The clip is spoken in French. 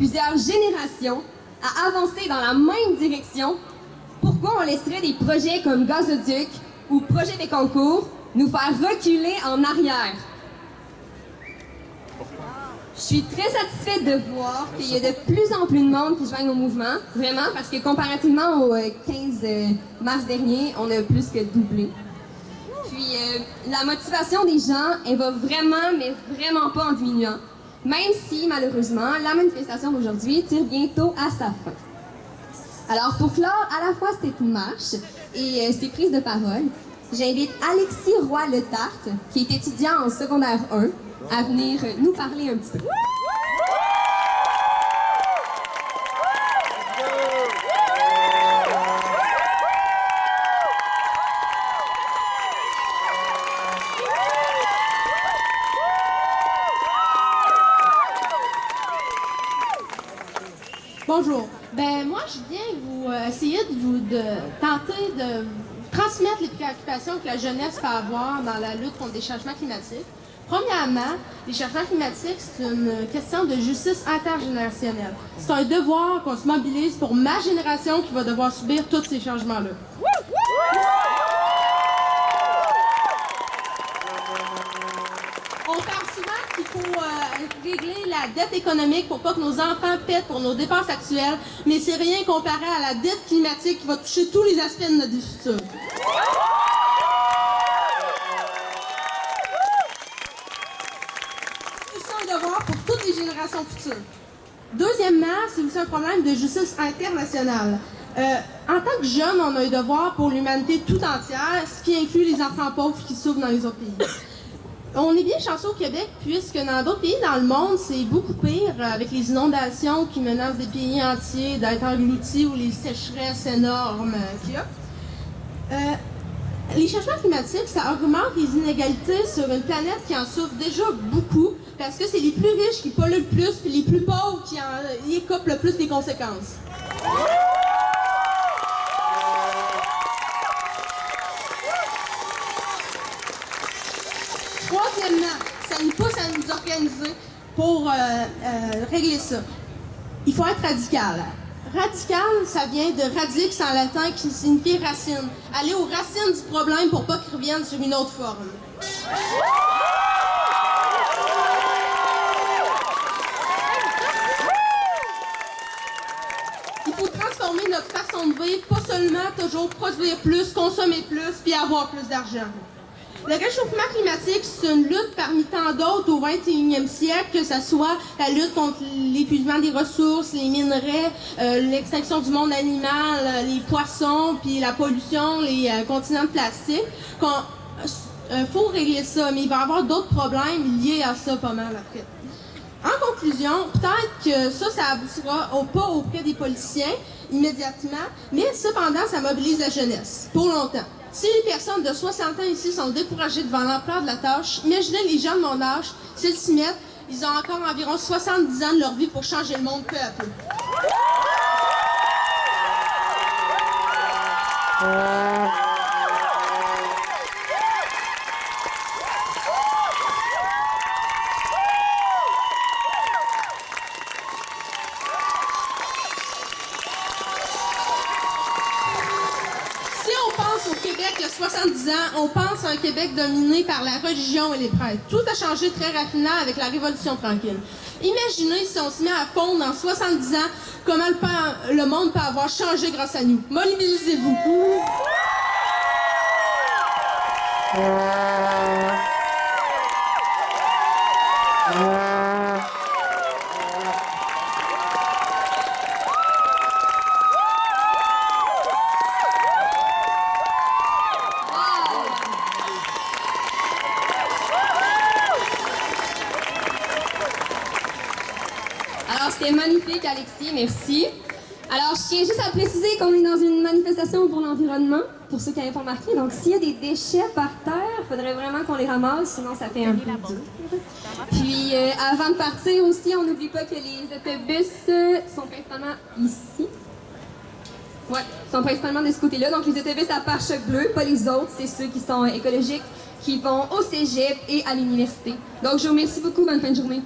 plusieurs générations à avancer dans la même direction, pourquoi on laisserait des projets comme Gazoduc ou Projet Bécancour nous faire reculer en arrière? Je suis très satisfaite de voir qu'il y a de plus en plus de monde qui joignent au mouvement, vraiment, parce que comparativement au 15 mars dernier, on a plus que doublé. Puis la motivation des gens, elle va vraiment, mais vraiment pas en diminuant, même si, malheureusement, la manifestation d'aujourd'hui tire bientôt à sa fin. Alors, pour clore à la fois cette marche et ces prises de parole, j'invite Alexis Roy-Letarte, qui est étudiant en secondaire 1, à venir nous parler un petit peu. Bonjour. Ben moi, je viens vous essayer de tenter de transmettre les préoccupations que la jeunesse peut avoir dans la lutte contre les changements climatiques. Premièrement, les changements climatiques, c'est une question de justice intergénérationnelle. C'est un devoir qu'on se mobilise pour ma génération qui va devoir subir tous ces changements-là. On parle souvent qu'il faut régler la dette économique pour pas que nos enfants pètent pour nos dépenses actuelles, mais c'est rien comparé à la dette climatique qui va toucher tous les aspects de notre vie future. C'est un devoir pour toutes les générations futures. Deuxièmement, c'est aussi un problème de justice internationale. En tant que jeunes, on a un devoir pour l'humanité tout entière, ce qui inclut les enfants pauvres qui souffrent dans les autres pays. On est bien chanceux au Québec, puisque dans d'autres pays dans le monde, c'est beaucoup pire, avec les inondations qui menacent des pays entiers d'être engloutis ou les sécheresses énormes qu'il y a. Les changements climatiques, ça augmente les inégalités sur une planète qui en souffre déjà beaucoup, parce que c'est les plus riches qui polluent le plus, puis les plus pauvres qui en écopent le plus les conséquences. Troisièmement, ça nous pousse à nous organiser pour régler ça. Il faut être radical. Radical, ça vient de radix en latin qui signifie racine. Aller aux racines du problème pour pas qu'il revienne sur une autre forme. Il faut transformer notre façon de vivre, pas seulement toujours produire plus, consommer plus, puis avoir plus d'argent. Le réchauffement climatique, c'est une lutte parmi tant d'autres au 21e siècle, que ce soit la lutte contre l'épuisement des ressources, les minerais, l'extinction du monde animal, les poissons, puis la pollution, les continents de plastique. Faut régler ça, mais il va y avoir d'autres problèmes liés à ça pas mal après. En conclusion, peut-être que ça aboutira pas auprès des politiciens immédiatement, mais cependant, ça mobilise la jeunesse pour longtemps. Si les personnes de 60 ans ici sont découragées devant l'ampleur de la tâche, imaginez les gens de mon âge, s'ils s'y mettent, ils ont encore environ 70 ans de leur vie pour changer le monde peu à peu. Au Québec, il y a 70 ans, on pense à un Québec dominé par la religion et les prêtres. Tout a changé très rapidement avec la Révolution tranquille. Imaginez si on se met à fondre dans 70 ans, comment le monde peut avoir changé grâce à nous. Mobilisez-vous. Alors, c'était magnifique, Alexis, merci. Alors, je tiens juste à préciser qu'on est dans une manifestation pour l'environnement, pour ceux qui n'avaient pas remarqué. Donc, s'il y a des déchets par terre, il faudrait vraiment qu'on les ramasse, sinon ça fait un peu dur. Puis, avant de partir aussi, on n'oublie pas que les autobus sont principalement ici. Ouais, sont principalement de ce côté-là. Donc, les autobus à pare-choc bleu, pas les autres, c'est ceux qui sont écologiques, qui vont au cégep et à l'université. Donc, je vous remercie beaucoup. Bonne fin de journée.